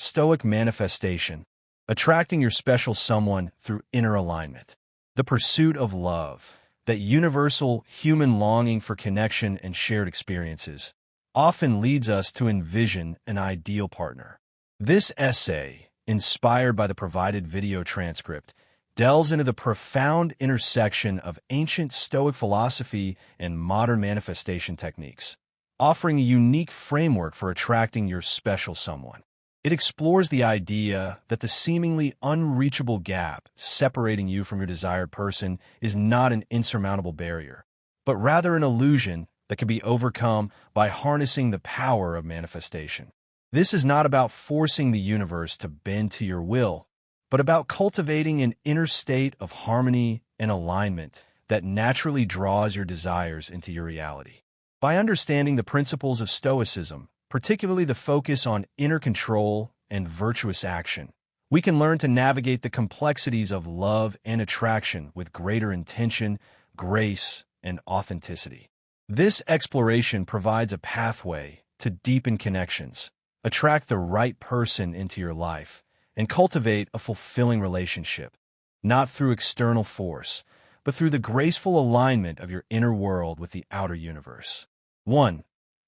Stoic manifestation, attracting your special someone through inner alignment. The pursuit of love, that universal human longing for connection and shared experiences, often leads us to envision an ideal partner. This essay, inspired by the provided video transcript, delves into the profound intersection of ancient Stoic philosophy and modern manifestation techniques, offering a unique framework for attracting your special someone. It explores the idea that the seemingly unreachable gap separating you from your desired person is not an insurmountable barrier, but rather an illusion that can be overcome by harnessing the power of manifestation. This is not about forcing the universe to bend to your will, but about cultivating an inner state of harmony and alignment that naturally draws your desires into your reality. By understanding the principles of Stoicism, particularly the focus on inner control and virtuous action, we can learn to navigate the complexities of love and attraction with greater intention, grace, and authenticity. This exploration provides a pathway to deepen connections, attract the right person into your life, and cultivate a fulfilling relationship, not through external force, but through the graceful alignment of your inner world with the outer universe. 1.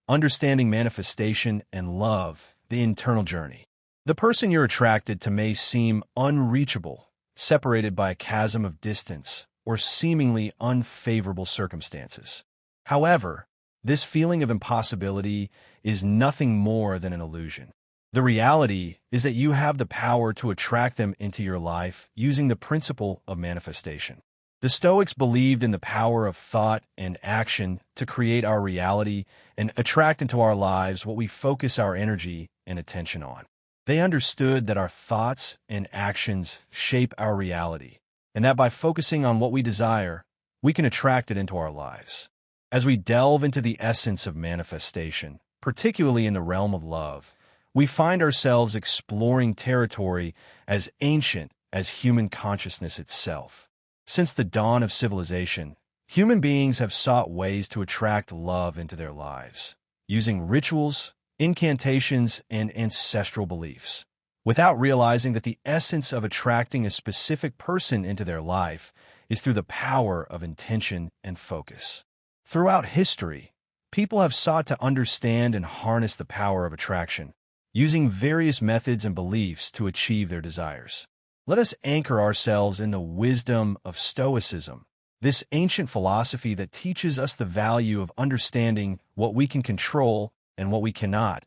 Understanding manifestation and love, the internal journey. The person you're attracted to may seem unreachable, separated by a chasm of distance or seemingly unfavorable circumstances. However, this feeling of impossibility is nothing more than an illusion. The reality is that you have the power to attract them into your life using the principle of manifestation. The Stoics believed in the power of thought and action to create our reality and attract into our lives what we focus our energy and attention on. They understood that our thoughts and actions shape our reality, and that by focusing on what we desire, we can attract it into our lives. As we delve into the essence of manifestation, particularly in the realm of love, we find ourselves exploring territory as ancient as human consciousness itself. Since the dawn of civilization, human beings have sought ways to attract love into their lives, using rituals, incantations, and ancestral beliefs, without realizing that the essence of attracting a specific person into their life is through the power of intention and focus. Throughout history, people have sought to understand and harness the power of attraction, using various methods and beliefs to achieve their desires. Let us anchor ourselves in the wisdom of Stoicism, this ancient philosophy that teaches us the value of understanding what we can control and what we cannot,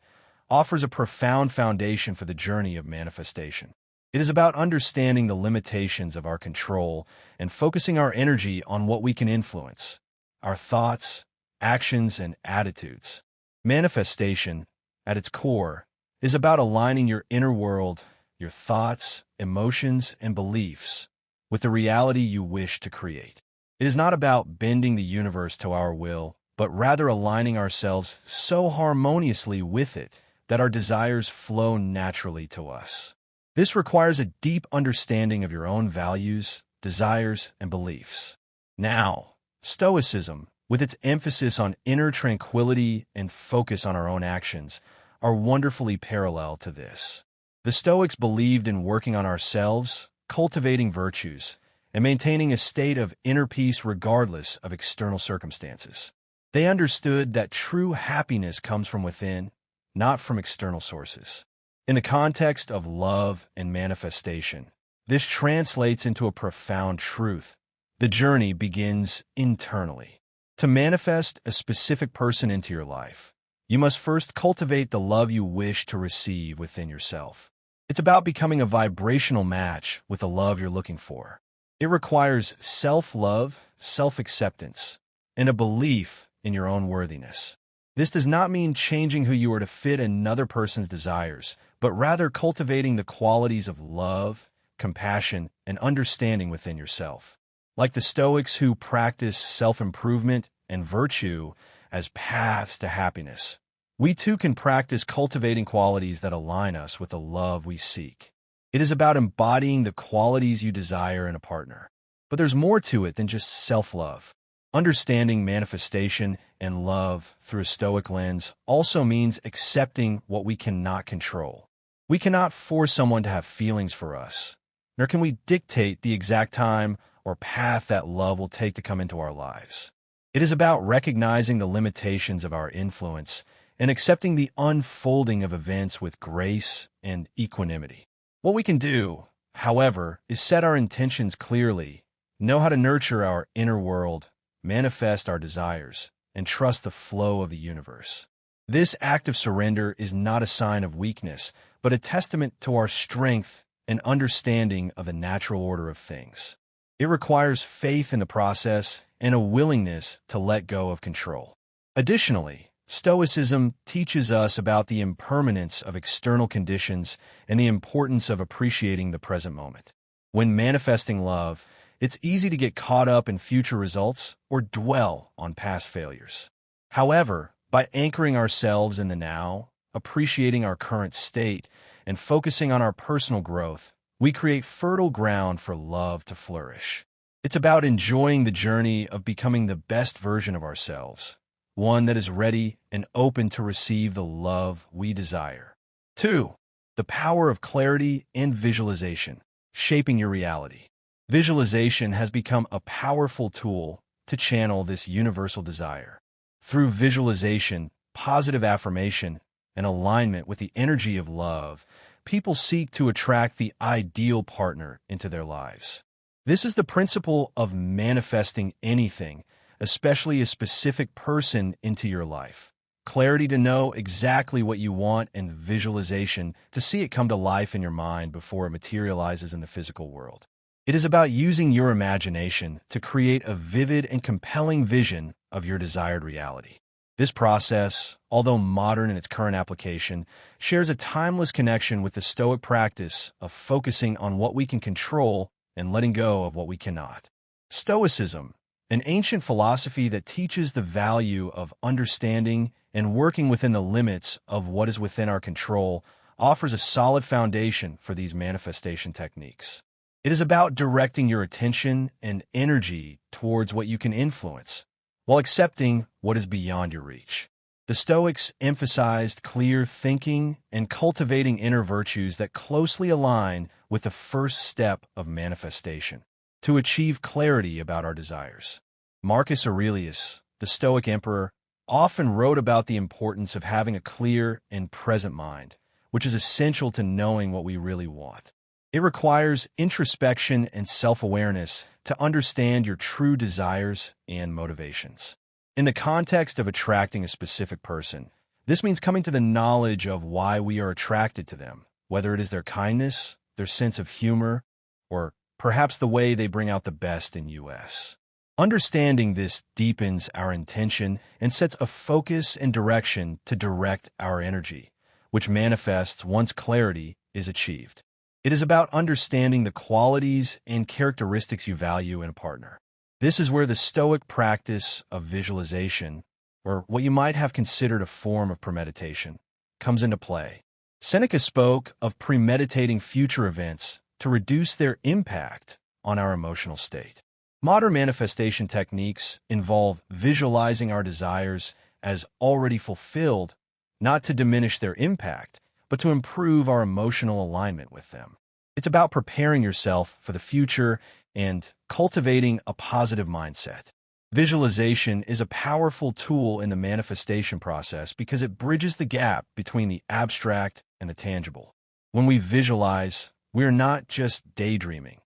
offers a profound foundation for the journey of manifestation. It is about understanding the limitations of our control and focusing our energy on what we can influence, our thoughts, actions, and attitudes. Manifestation, at its core, is about aligning your inner world, your thoughts, emotions, and beliefs with the reality you wish to create. It is not about bending the universe to our will, but rather aligning ourselves so harmoniously with it that our desires flow naturally to us. This requires a deep understanding of your own values, desires, and beliefs. Now, Stoicism, with its emphasis on inner tranquility and focus on our own actions, are wonderfully parallel to this. The Stoics believed in working on ourselves, cultivating virtues, and maintaining a state of inner peace regardless of external circumstances. They understood that true happiness comes from within, not from external sources. In the context of love and manifestation, this translates into a profound truth. The journey begins internally. To manifest a specific person into your life, you must first cultivate the love you wish to receive within yourself. It's about becoming a vibrational match with the love you're looking for. It requires self-love, self-acceptance, and a belief in your own worthiness. This does not mean changing who you are to fit another person's desires, but rather cultivating the qualities of love, compassion, and understanding within yourself. Like the Stoics who practice self-improvement and virtue as paths to happiness, we too can practice cultivating qualities that align us with the love we seek. It is about embodying the qualities you desire in a partner. But there's more to it than just self-love. Understanding manifestation and love through a Stoic lens also means accepting what we cannot control. We cannot force someone to have feelings for us, nor can we dictate the exact time or path that love will take to come into our lives. It is about recognizing the limitations of our influence and accepting the unfolding of events with grace and equanimity. What we can do, however, is set our intentions clearly, know how to nurture our inner world, manifest our desires, and trust the flow of the universe. This act of surrender is not a sign of weakness, but a testament to our strength and understanding of the natural order of things. It requires faith in the process and a willingness to let go of control. Additionally, Stoicism teaches us about the impermanence of external conditions and the importance of appreciating the present moment. When manifesting love, it's easy to get caught up in future results or dwell on past failures. However, by anchoring ourselves in the now, appreciating our current state, and focusing on our personal growth, we create fertile ground for love to flourish. It's about enjoying the journey of becoming the best version of ourselves, one that is ready and open to receive the love we desire. 2. The power of clarity and visualization, shaping your reality. Visualization has become a powerful tool to channel this universal desire. Through visualization, positive affirmation, and alignment with the energy of love, people seek to attract the ideal partner into their lives. This is the principle of manifesting anything, especially a specific person, into your life. Clarity to know exactly what you want and visualization to see it come to life in your mind before it materializes in the physical world. It is about using your imagination to create a vivid and compelling vision of your desired reality. This process, although modern in its current application, shares a timeless connection with the Stoic practice of focusing on what we can control and letting go of what we cannot. Stoicism, an ancient philosophy that teaches the value of understanding and working within the limits of what is within our control, offers a solid foundation for these manifestation techniques. It is about directing your attention and energy towards what you can influence, while accepting what is beyond your reach. The Stoics emphasized clear thinking and cultivating inner virtues that closely align with the first step of manifestation, to achieve clarity about our desires. Marcus Aurelius, the Stoic emperor, often wrote about the importance of having a clear and present mind, which is essential to knowing what we really want. It requires introspection and self-awareness to understand your true desires and motivations. In the context of attracting a specific person, this means coming to the knowledge of why we are attracted to them, whether it is their kindness, their sense of humor, or perhaps the way they bring out the best in us. Understanding this deepens our intention and sets a focus and direction to direct our energy, which manifests once clarity is achieved. It is about understanding the qualities and characteristics you value in a partner. This is where the Stoic practice of visualization, or what you might have considered a form of premeditation, comes into play. Seneca spoke of premeditating future events to reduce their impact on our emotional state. Modern manifestation techniques involve visualizing our desires as already fulfilled, not to diminish their impact, but to improve our emotional alignment with them. It's about preparing yourself for the future and cultivating a positive mindset. Visualization is a powerful tool in the manifestation process because it bridges the gap between the abstract and the tangible. When we visualize, we are not just daydreaming.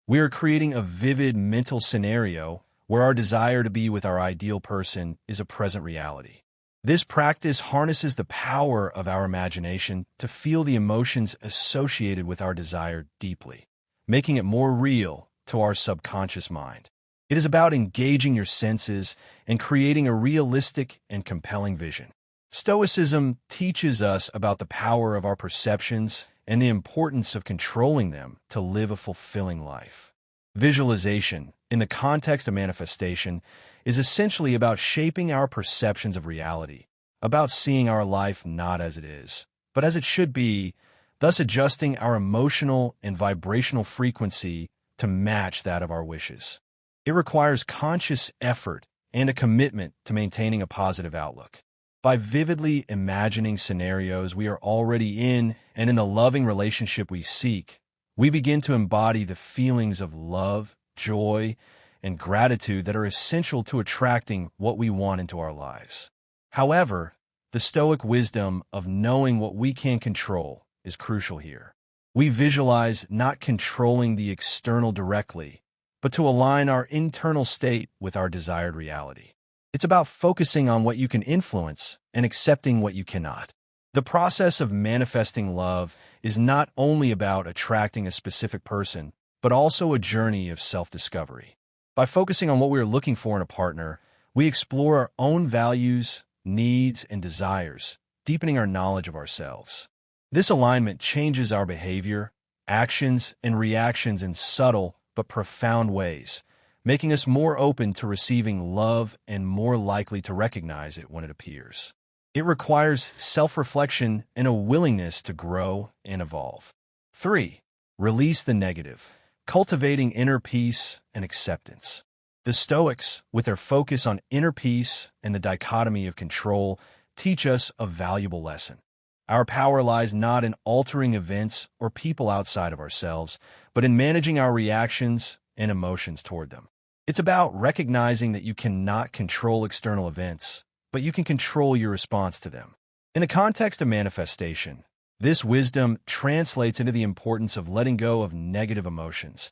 We are creating a vivid mental scenario where our desire to be with our ideal person is a present reality. This practice harnesses the power of our imagination to feel the emotions associated with our desire deeply, making it more real to our subconscious mind. It is about engaging your senses and creating a realistic and compelling vision. Stoicism teaches us about the power of our perceptions and the importance of controlling them to live a fulfilling life. Visualization, in the context of manifestation, is essentially about shaping our perceptions of reality, about seeing our life not as it is, but as it should be, thus adjusting our emotional and vibrational frequency to match that of our wishes. It requires conscious effort and a commitment to maintaining a positive outlook. By vividly imagining scenarios we are already in and in the loving relationship we seek, we begin to embody the feelings of love, joy, and gratitude that are essential to attracting what we want into our lives. However, the Stoic wisdom of knowing what we can control is crucial here. We visualize not controlling the external directly, but to align our internal state with our desired reality. It's about focusing on what you can influence and accepting what you cannot. The process of manifesting love is not only about attracting a specific person, but also a journey of self-discovery. By focusing on what we are looking for in a partner, we explore our own values, needs, and desires, deepening our knowledge of ourselves. This alignment changes our behavior, actions, and reactions in subtle but profound ways, making us more open to receiving love and more likely to recognize it when it appears. It requires self-reflection and a willingness to grow and evolve. 3. Release the negative, cultivating inner peace and acceptance. The Stoics, with their focus on inner peace and the dichotomy of control, teach us a valuable lesson. Our power lies not in altering events or people outside of ourselves, but in managing our reactions and emotions toward them. It's about recognizing that you cannot control external events, but you can control your response to them. In the context of manifestation, this wisdom translates into the importance of letting go of negative emotions,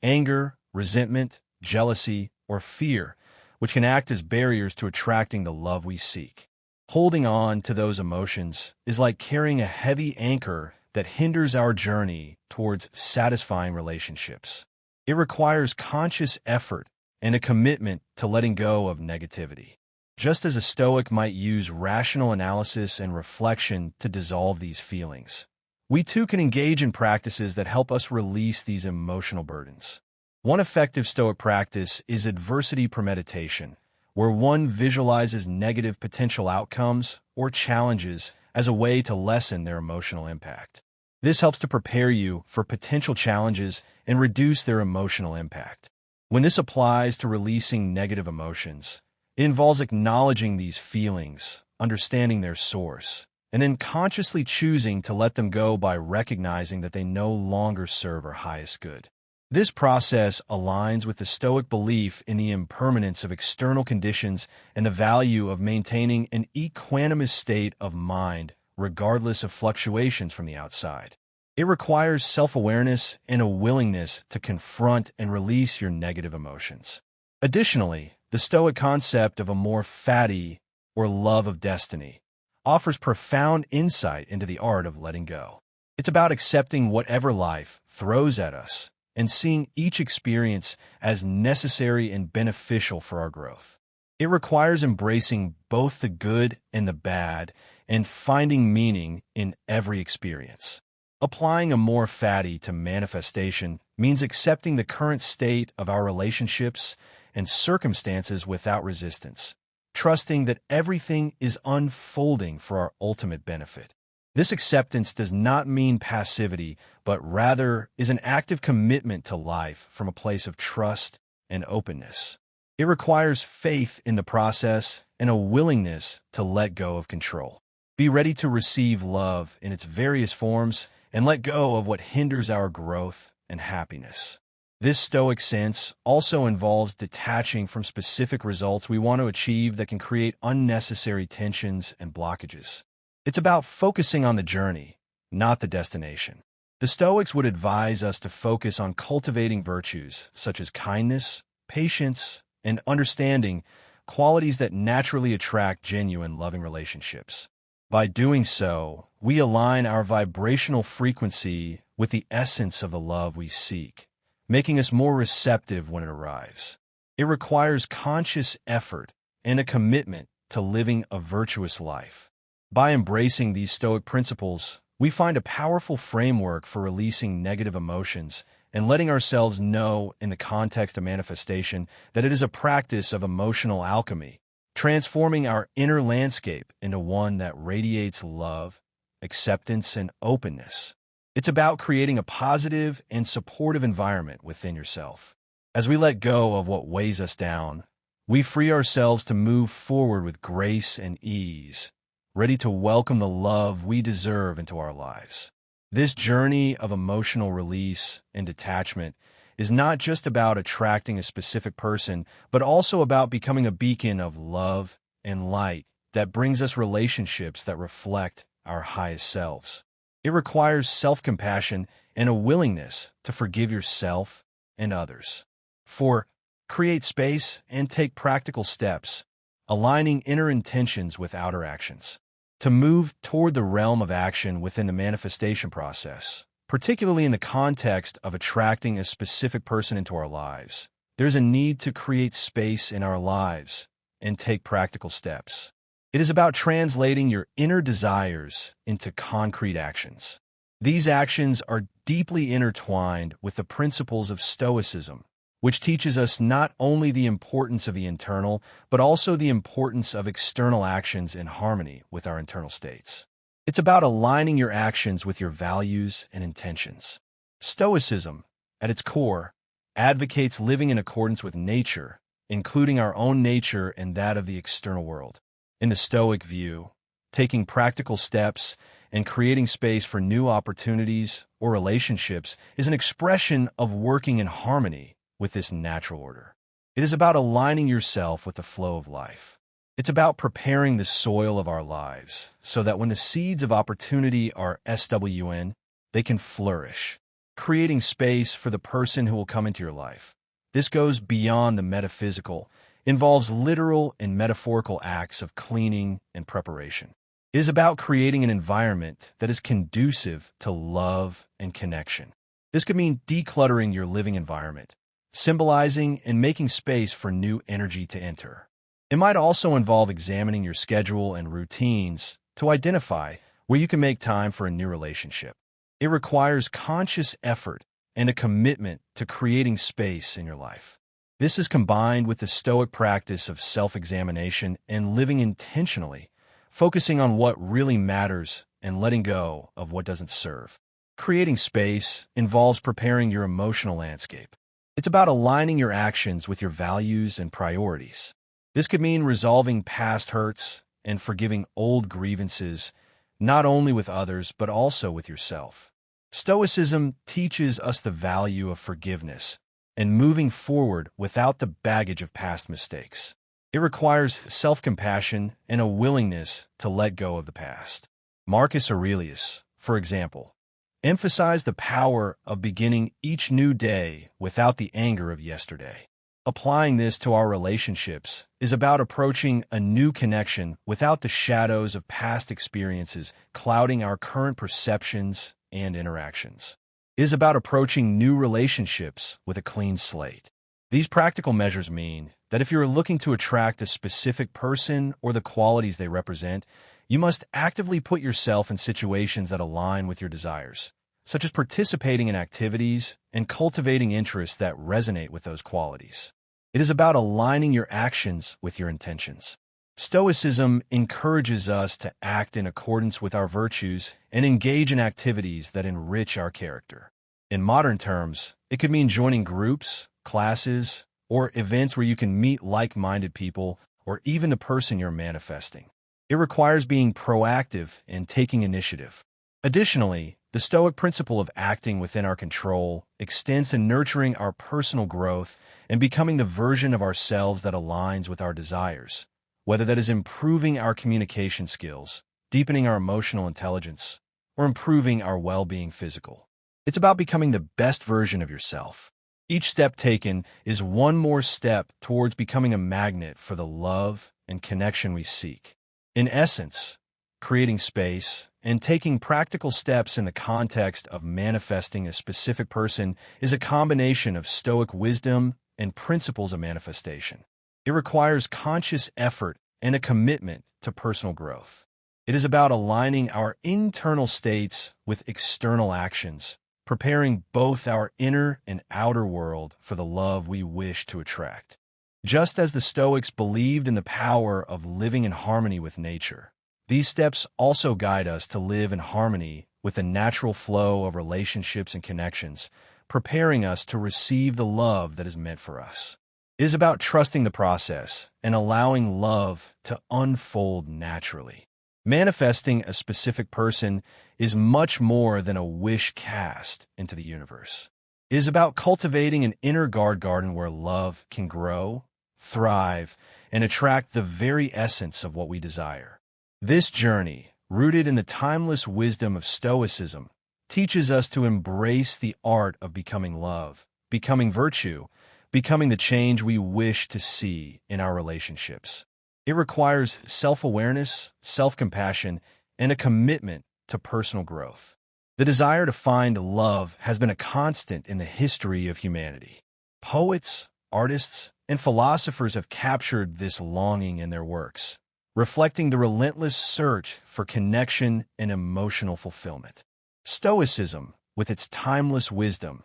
anger, resentment, jealousy, or fear, which can act as barriers to attracting the love we seek. Holding on to those emotions is like carrying a heavy anchor that hinders our journey towards satisfying relationships. It requires conscious effort and a commitment to letting go of negativity. Just as a Stoic might use rational analysis and reflection to dissolve these feelings, we too can engage in practices that help us release these emotional burdens. One effective Stoic practice is adversity premeditation, where one visualizes negative potential outcomes or challenges as a way to lessen their emotional impact. This helps to prepare you for potential challenges and reduce their emotional impact. When this applies to releasing negative emotions, it involves acknowledging these feelings, understanding their source, and then consciously choosing to let them go by recognizing that they no longer serve our highest good. This process aligns with the Stoic belief in the impermanence of external conditions and the value of maintaining an equanimous state of mind regardless of fluctuations from the outside. It requires self-awareness and a willingness to confront and release your negative emotions. Additionally, the Stoic concept of amor fati, or love of destiny, offers profound insight into the art of letting go. It's about accepting whatever life throws at us and seeing each experience as necessary and beneficial for our growth. It requires embracing both the good and the bad and finding meaning in every experience. Applying amor fati to manifestation means accepting the current state of our relationships and circumstances without resistance, trusting that everything is unfolding for our ultimate benefit. This acceptance does not mean passivity, but rather is an active commitment to life from a place of trust and openness. It requires faith in the process and a willingness to let go of control. Be ready to receive love in its various forms and let go of what hinders our growth and happiness. This Stoic sense also involves detaching from specific results we want to achieve that can create unnecessary tensions and blockages. It's about focusing on the journey, not the destination. The Stoics would advise us to focus on cultivating virtues such as kindness, patience, and understanding, qualities that naturally attract genuine, loving relationships. By doing so, we align our vibrational frequency with the essence of the love we seek, making us more receptive when it arrives. It requires conscious effort and a commitment to living a virtuous life. By embracing these Stoic principles, we find a powerful framework for releasing negative emotions and letting ourselves know in the context of manifestation that it is a practice of emotional alchemy, transforming our inner landscape into one that radiates love, acceptance, and openness. It's about creating a positive and supportive environment within yourself. As we let go of what weighs us down, We free ourselves to move forward with grace and ease, ready to welcome the love we deserve into our lives. This journey of emotional release and detachment is not just about attracting a specific person, but also about becoming a beacon of love and light that brings us relationships that reflect our highest selves. It requires self-compassion and a willingness to forgive yourself and others. 4. Create space and take practical steps, aligning inner intentions with outer actions. To move toward the realm of action within the manifestation process, particularly in the context of attracting a specific person into our lives, there's a need to create space in our lives and take practical steps. It is about translating your inner desires into concrete actions. These actions are deeply intertwined with the principles of Stoicism, which teaches us not only the importance of the internal, but also the importance of external actions in harmony with our internal states. It's about aligning your actions with your values and intentions. Stoicism, at its core, advocates living in accordance with nature, including our own nature and that of the external world. In the Stoic view, taking practical steps and creating space for new opportunities or relationships is an expression of working in harmony with this natural order. It is about aligning yourself with the flow of life. It's about preparing the soil of our lives so that when the seeds of opportunity are SWN, they can flourish, creating space for the person who will come into your life. This goes beyond the metaphysical, involves literal and metaphorical acts of cleaning and preparation. It is about creating an environment that is conducive to love and connection. This could mean decluttering your living environment, symbolizing and making space for new energy to enter. It might also involve examining your schedule and routines to identify where you can make time for a new relationship. It requires conscious effort and a commitment to creating space in your life. This is combined with the Stoic practice of self-examination and living intentionally, focusing on what really matters and letting go of what doesn't serve. Creating space involves preparing your emotional landscape. It's about aligning your actions with your values and priorities. This could mean resolving past hurts and forgiving old grievances, not only with others, but also with yourself. Stoicism teaches us the value of forgiveness and moving forward without the baggage of past mistakes. It requires self-compassion and a willingness to let go of the past. Marcus Aurelius, for example, emphasized the power of beginning each new day without the anger of yesterday. Applying this to our relationships is about approaching a new connection without the shadows of past experiences clouding our current perceptions and interactions. It is about approaching new relationships with a clean slate. These practical measures mean that if you're looking to attract a specific person or the qualities they represent, you must actively put yourself in situations that align with your desires, such as participating in activities and cultivating interests that resonate with those qualities. It is about aligning your actions with your intentions. Stoicism encourages us to act in accordance with our virtues and engage in activities that enrich our character. In modern terms, it could mean joining groups, classes, or events where you can meet like-minded people or even the person you're manifesting. It requires being proactive and taking initiative. Additionally, the Stoic principle of acting within our control extends to nurturing our personal growth and becoming the version of ourselves that aligns with our desires, whether that is improving our communication skills, deepening our emotional intelligence, or improving our well-being physical. It's about becoming the best version of yourself. Each step taken is one more step towards becoming a magnet for the love and connection we seek. In essence, creating space and taking practical steps in the context of manifesting a specific person is a combination of Stoic wisdom and principles of manifestation. It requires conscious effort and a commitment to personal growth. It is about aligning our internal states with external actions, preparing both our inner and outer world for the love we wish to attract. Just as the Stoics believed in the power of living in harmony with nature, these steps also guide us to live in harmony with the natural flow of relationships and connections, preparing us to receive the love that is meant for us. It is about trusting the process and allowing love to unfold naturally. Manifesting a specific person is much more than a wish cast into the universe. It is about cultivating an inner garden where love can grow, thrive, and attract the very essence of what we desire. This journey, rooted in the timeless wisdom of Stoicism, teaches us to embrace the art of becoming love, becoming virtue, becoming the change we wish to see in our relationships. It requires self-awareness, self-compassion, and a commitment to personal growth. The desire to find love has been a constant in the history of humanity. Poets, artists, and philosophers have captured this longing in their works, reflecting the relentless search for connection and emotional fulfillment. Stoicism, with its timeless wisdom,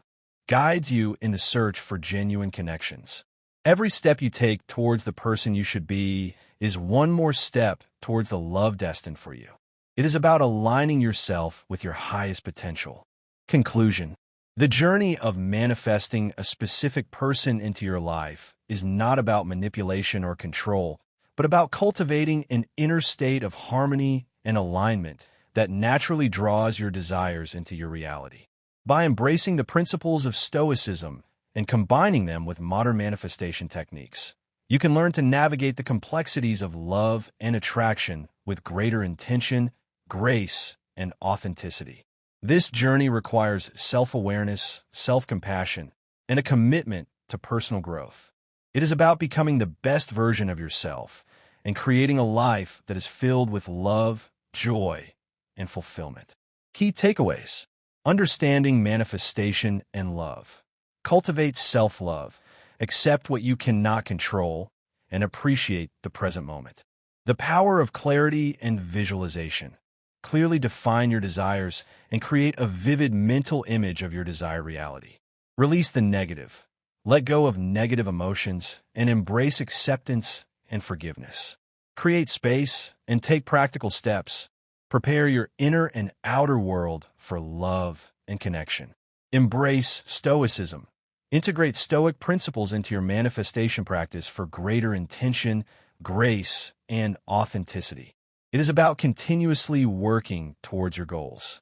guides you in the search for genuine connections. Every step you take towards the person you should be is one more step towards the love destined for you. It is about aligning yourself with your highest potential. Conclusion: the journey of manifesting a specific person into your life is not about manipulation or control, but about cultivating an inner state of harmony and alignment that naturally draws your desires into your reality. By embracing the principles of Stoicism and combining them with modern manifestation techniques, you can learn to navigate the complexities of love and attraction with greater intention, grace, and authenticity. This journey requires self-awareness, self-compassion, and a commitment to personal growth. It is about becoming the best version of yourself and creating a life that is filled with love, joy, and fulfillment. Key takeaways: understanding manifestation and love. Cultivate self-love, accept what you cannot control, and appreciate the present moment. The power of clarity and visualization. Clearly define your desires and create a vivid mental image of your desired reality. Release the negative. Let go of negative emotions and embrace acceptance and forgiveness. Create space and take practical steps. Prepare your inner and outer world for love and connection. Embrace Stoicism. Integrate Stoic principles into your manifestation practice for greater intention, grace, and authenticity. It is about continuously working towards your goals.